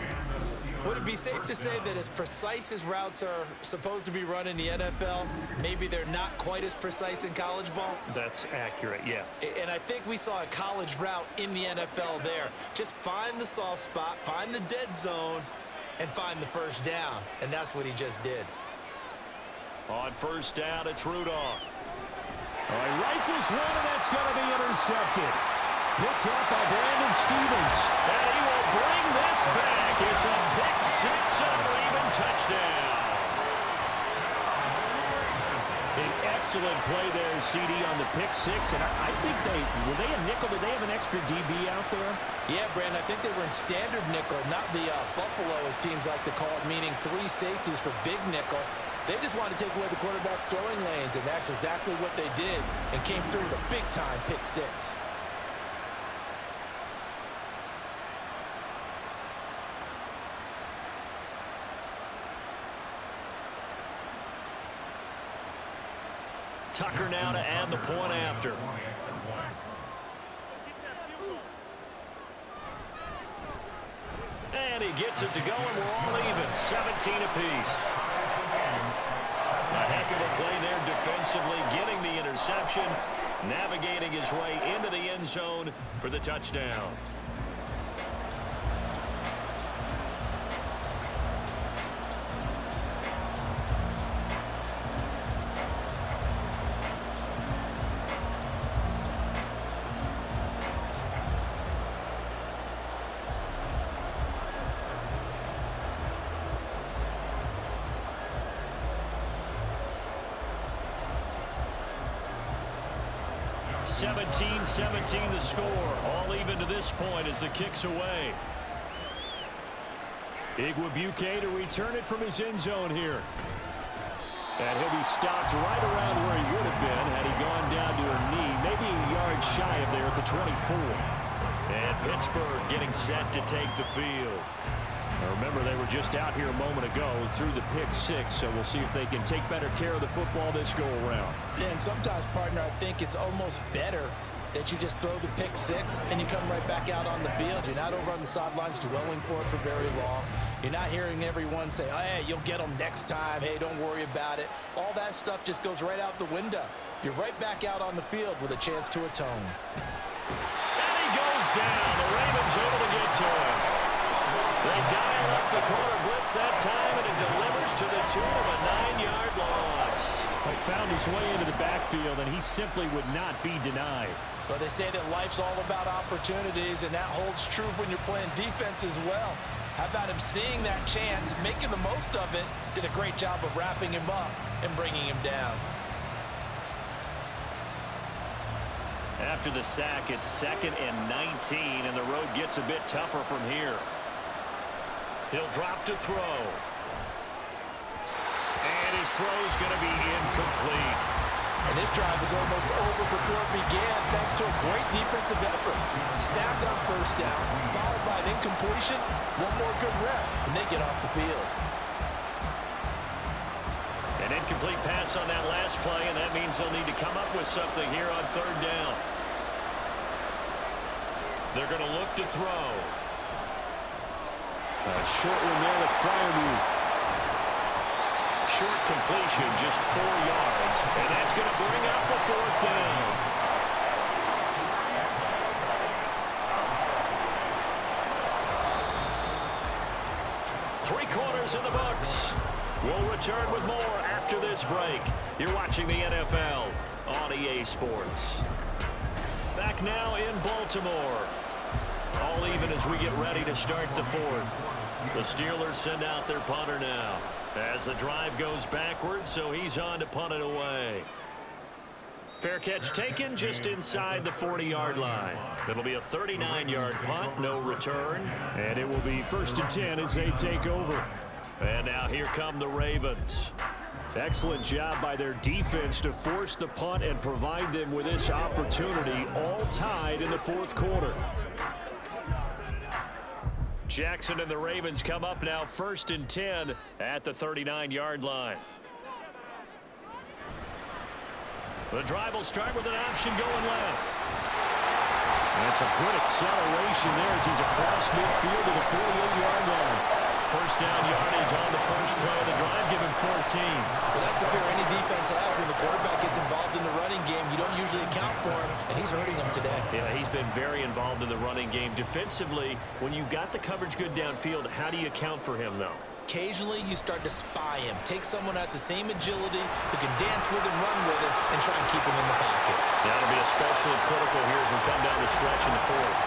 Would it be safe to say that as precise as routes are supposed to be run in the NFL, maybe they're not quite as precise in college ball? That's accurate, yeah. And I think we saw a college route in the NFL there. Just find the soft spot, find the dead zone, and find the first down. And that's what he just did. On first down, it's Rudolph. All right, rifles one, and that's going to be intercepted. Picked up by Brandon Stevens. And he will bring this back. It's a pick six and a Raven touchdown. An excellent play there, CD, on the pick six. And I think were they a nickel? Did they have an extra DB out there? Yeah, Brandon, I think they were in standard nickel, not the Buffalo, as teams like to call it, meaning 3 safeties for big nickel. They just wanted to take away the quarterback's throwing lanes, and that's exactly what they did, and came through with a big-time pick six. Tucker now to add the point after. And he gets it to go, and we're all even. 17 apiece. A heck of a play there defensively, getting the interception, navigating his way into the end zone for the touchdown. (17-17) the score. All even to this point as the kick's away. Igwebuike to return it from his end zone here. And he'll be stopped right around where he would have been had he gone down to a knee, maybe a yard shy of there at the 24. And Pittsburgh getting set to take the field. Now remember, they were just out here a moment ago through the pick six, so we'll see if they can take better care of the football this go-around. Yeah, and sometimes, partner, I think it's almost better that you just throw the pick six and you come right back out on the field. You're not over on the sidelines dwelling for it for very long. You're not hearing everyone say, oh, hey, you'll get them next time. Hey, don't worry about it. All that stuff just goes right out the window. You're right back out on the field with a chance to atone. And he goes down. The Ravens able to get to him. They dial up the corner blitz that time, and it delivers to the tune of a 9-yard loss. He found his way into the backfield, and he simply would not be denied. Well, they say that life's all about opportunities, and that holds true when you're playing defense as well. How about him seeing that chance, making the most of it, did a great job of wrapping him up and bringing him down. After the sack, it's 2nd and 19, and the road gets a bit tougher from here. He'll drop to throw. And his throw's going to be incomplete. And this drive was almost over before it began thanks to a great defensive effort. Sacked on first down, followed by an incompletion, one more good rep, and they get off the field. An incomplete pass on that last play, and that means they'll need to come up with something here on 3rd down. They're going to look to throw. A short one there, the Freiermuth. Short completion, just 4 yards, and that's going to bring up the 4th down. Three-quarters in the books. We'll return with more after this break. You're watching the NFL on EA Sports. Back now in Baltimore. All even as we get ready to start the 4th. The Steelers send out their punter now. As the drive goes backwards, so he's on to punt it away. Fair catch taken just inside the 40-yard line. It'll be a 39-yard punt, no return. And it will be 1st and 10 as they take over. And now here come the Ravens. Excellent job by their defense to force the punt and provide them with this opportunity, all tied in the 4th quarter. Jackson and the Ravens come up now 1st and 10 at the 39-yard line. The drive will start with an option going left. That's a good acceleration there as he's across midfield to the 48-yard line. First down yardage on the first play of the drive, give him 14. Well, that's the fear any defense has when the quarterback gets involved in the running game. You don't usually account for him, and he's hurting them today. Yeah, he's been very involved in the running game. Defensively, when you got the coverage good downfield, how do you account for him, though? Occasionally, you start to spy him. Take someone who has the same agility, who can dance with him, run with him, and try and keep him in the pocket. That'll be especially critical here as we come down the stretch in the fourth.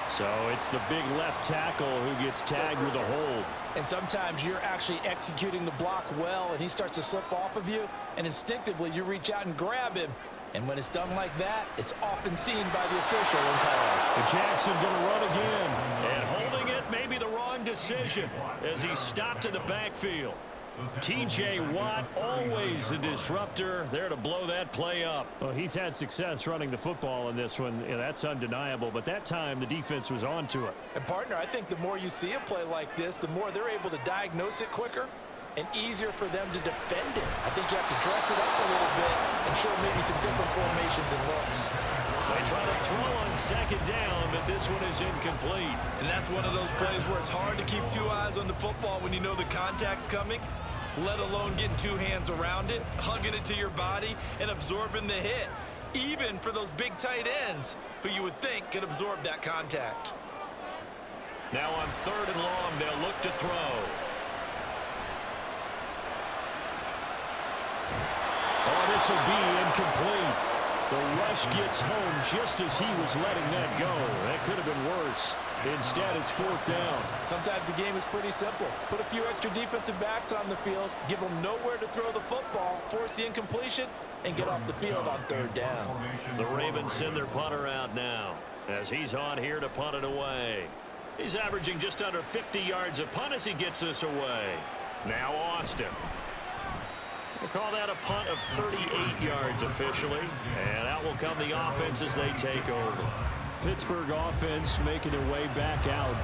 So it's the big left tackle who gets tagged with a hold. And sometimes you're actually executing the block well, and he starts to slip off of you, and instinctively you reach out and grab him. And when it's done like that, it's often seen by the official in calls. Jackson going to run again. And holding it may be the wrong decision as he stopped in the backfield. T.J. Watt, always the disruptor, there to blow that play up. Well, he's had success running the football in this one. Yeah, that's undeniable. But that time, the defense was on to it. And, partner, I think the more you see a play like this, the more they're able to diagnose it quicker and easier for them to defend it. I think you have to dress it up a little bit and show maybe some different formations and looks. They try to throw on second down, but this one is incomplete. And that's one of those plays where it's hard to keep two eyes on the football when you know the contact's coming, let alone getting two hands around it, hugging it to your body, and absorbing the hit, even for those big tight ends who you would think could absorb that contact. Now on 3rd and long, they'll look to throw. Oh, this will be incomplete. The rush gets home just as he was letting that go. That could have been worse. Instead, it's 4th down. Sometimes the game is pretty simple. Put a few extra defensive backs on the field, give them nowhere to throw the football, force the incompletion, and get off the field on 3rd down. The Ravens send their punter out now as he's on here to punt it away. He's averaging just under 50 yards a punt as he gets this away. Now Austin. We'll call that a punt of 38 yards officially, and out will come the offense as they take over. Pittsburgh offense making their way back out.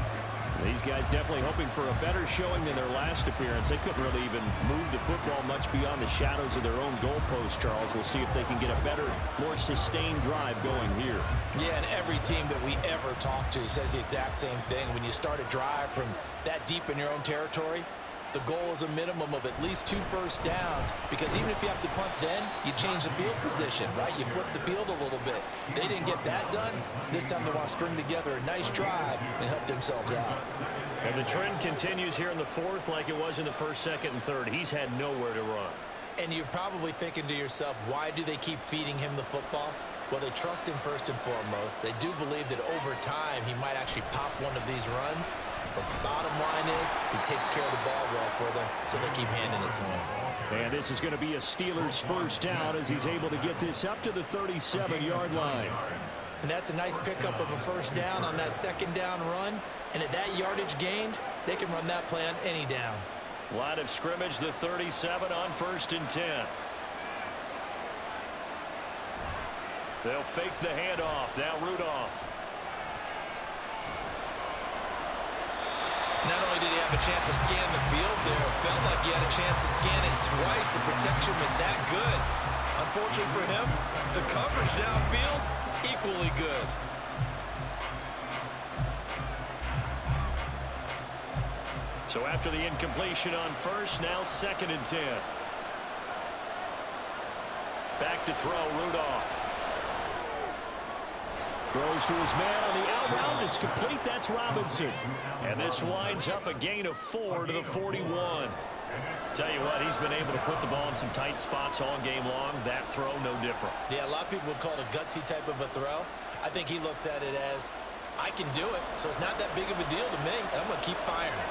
These guys definitely hoping for a better showing than their last appearance. They couldn't really even move the football much beyond the shadows of their own goalpost, Charles. We'll see if they can get a better, more sustained drive going here. Yeah, and every team that we ever talk to says the exact same thing. When you start a drive from that deep in your own territory, the goal is a minimum of at least 2 first downs, because even if you have to punt then, you change the field position, right? You flip the field a little bit. They didn't get that done. This time they want to string together a nice drive and help themselves out. And the trend continues here in the 4th like it was in the 1st, 2nd, and 3rd. He's had nowhere to run. And you're probably thinking to yourself, why do they keep feeding him the football? Well, they trust him first and foremost. They do believe that over time he might actually pop one of these runs. But the bottom line is he takes care of the ball well for them, so they keep handing it to him. And this is going to be a Steelers first down as he's able to get this up to the 37-yard line. And that's a nice pickup of a first down on that 2nd down run. And at that yardage gained, they can run that play on any down. Line of scrimmage, the 37 on 1st and 10. They'll fake the handoff. Now Rudolph. Not only did he have a chance to scan the field there, it felt like he had a chance to scan it twice. The protection was that good. Unfortunately for him, the coverage downfield, equally good. So after the incompletion on 1st, now 2nd and 10. Back to throw, Rudolph. Throws to his man on the out route. It's complete. That's Robinson. And this winds up a gain of 4 to the 41. Tell you what, he's been able to put the ball in some tight spots all game long. That throw, no different. Yeah, a lot of people would call it a gutsy type of a throw. I think he looks at it as, I can do it, so it's not that big of a deal to me, and I'm going to keep firing.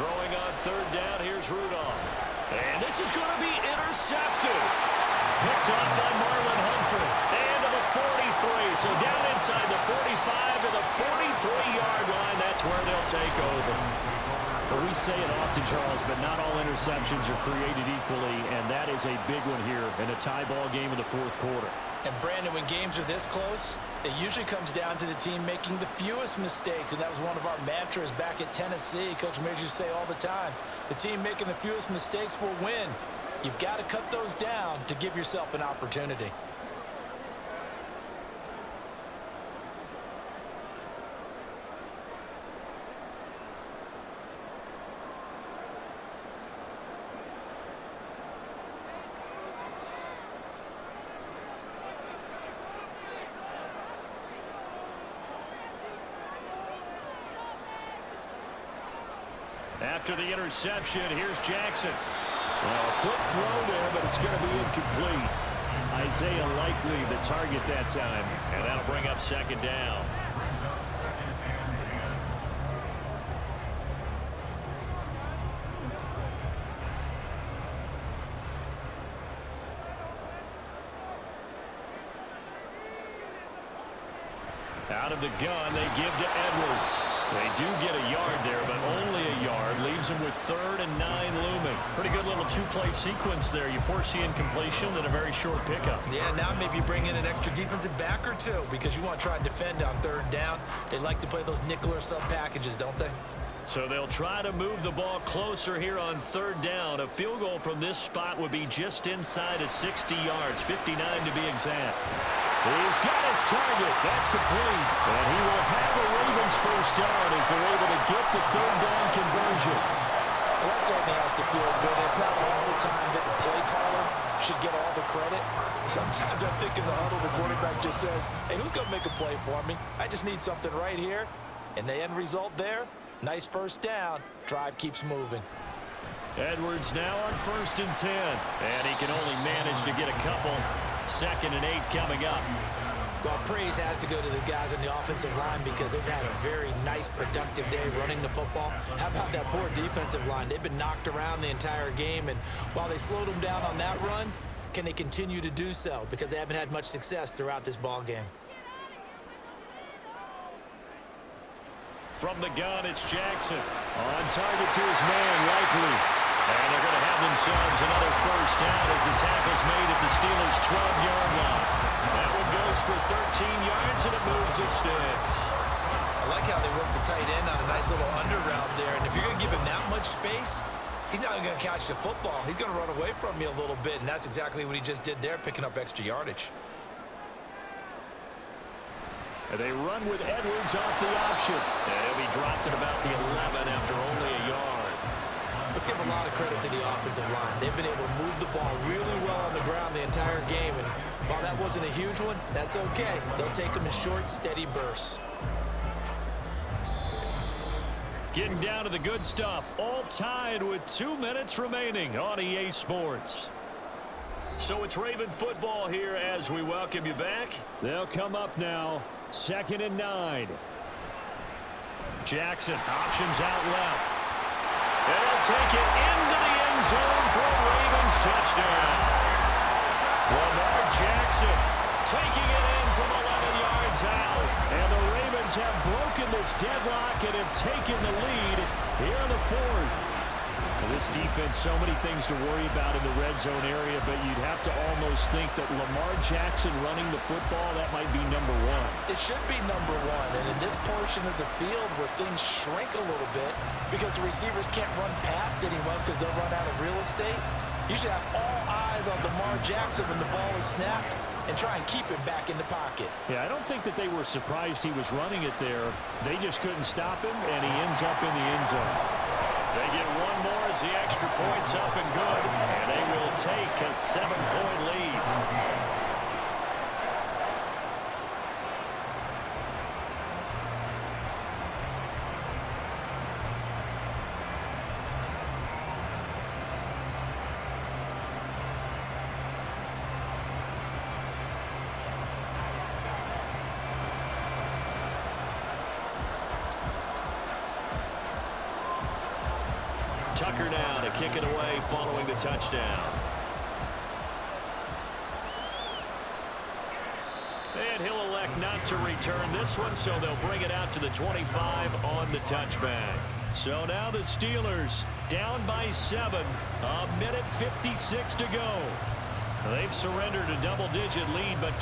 Throwing on 3rd down, here's Rudolph. And this is going to be intercepted. Picked up by Marlon Humphrey. And to the 43. So down inside the 45 to the 43-yard line. That's where they'll take over. Well, we say it often, Charles, but not all interceptions are created equally, and that is a big one here in a tie ball game in the 4th quarter. And Brandon, when games are this close, it usually comes down to the team making the fewest mistakes, and that was one of our mantras back at Tennessee. Coach Mears used to say all the time, the team making the fewest mistakes will win. You've got to cut those down to give yourself an opportunity. After the interception, here's Jackson. Well, a quick throw there, but it's going to be incomplete. Isaiah likely the target that time, and that'll bring up second down. Out of the gun, they give to Edwards. They do get a yard there, but only a yard. Leaves them with 3rd and 9 looming. Pretty good little two-play sequence there. You force the incompletion and a very short pickup. Yeah, now maybe bring in an extra defensive back or two because you want to try and defend on 3rd down. They like to play those nickel or sub packages, don't they? So they'll try to move the ball closer here on 3rd down. A field goal from this spot would be just inside of 60 yards, 59 to be exact. He's got his target. That's complete. And he will have a Ravens first down as they're able to get the 3rd down conversion. Well, that certainly has to feel good. It's not all the time that the play caller should get all the credit. Sometimes I think in the huddle, the quarterback just says, hey, who's going to make a play for me? I just need something right here. And the end result there, nice first down. Drive keeps moving. Edwards now on 1st and 10. And he can only manage to get a couple. 2nd and 8 coming up. Well, praise has to go to the guys on the offensive line because they've had a very nice, productive day running the football. How about that poor defensive line? They've been knocked around the entire game, and while they slowed them down on that run, can they continue to do so? Because they haven't had much success throughout this ball game. From the gun, it's Jackson. On target to his man, likely. And they're going to have themselves another first down as the tackle's made at the Steelers' 12-yard line. That one goes for 13 yards, and it moves the sticks. I like how they work the tight end on a nice little under route there. And if you're going to give him that much space, he's not going to catch the football. He's going to run away from you a little bit, and that's exactly what he just did there, picking up extra yardage. And they run with Edwards off the option. And he'll be dropped at about the 11 after only a yard. Let's give a lot of credit to the offensive line. They've been able to move the ball really well on the ground the entire game. And while that wasn't a huge one, that's okay. They'll take them in short, steady bursts. Getting down to the good stuff. All tied with 2 minutes remaining on EA Sports. So it's Raven football here as we welcome you back. They'll come up now. 2nd and 9. Jackson options out left. And he'll take it into the end zone for a Ravens touchdown. Lamar Jackson taking it in from 11 yards out. And the Ravens have broken this deadlock and have taken the lead here in the 4th. This defense, so many things to worry about in the red zone area, but you'd have to almost think that Lamar Jackson running the football, that might be number 1. It should be number 1, and in this portion of the field where things shrink a little bit because the receivers can't run past anyone because they'll run out of real estate, you should have all eyes on Lamar Jackson when the ball is snapped and try and keep him back in the pocket. Yeah, I don't think that they were surprised he was running it there. They just couldn't stop him, and he ends up in the end zone. They get one more as the extra point's up and good, and they will take a 7-point lead. Tucker now to kick it away following the touchdown. And he'll elect not to return this one, so they'll bring it out to the 25 on the touchback. So now the Steelers down by 7, a minute 56 to go. They've surrendered a double-digit lead, but